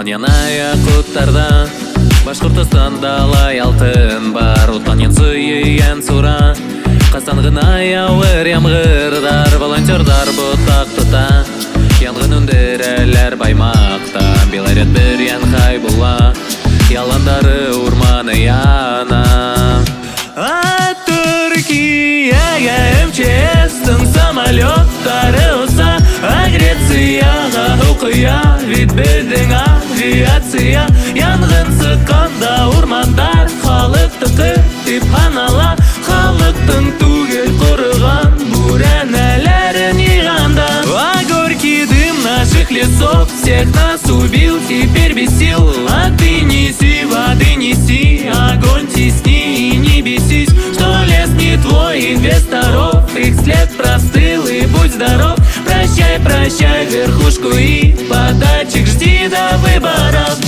яна якуттарда Башкортостанда лай алтын бар. Утан сүйен сура Кастан гына яуыр ямгырдар. Волонтердар ботак тута Янгын үндерелер баймакта. Белорет бир янхай була Яландары урманы яна. Түркияга МЧСтің самолеттары ұса, Грецияға ұқия, вид біздің авиация. Янгын сыққанда урмандар, халықтықты деп қанала, халықтың түгел құрыған буренелерін иғанда. Горький дым наших лесов всех нас убил, теперь без сил. А ты неси, воды неси, огонь тесни и не бесись, что лес не твой инвесторов. Их след простыл и будь здоров. Прощай, прощай верхушку и подачек жди до выборов.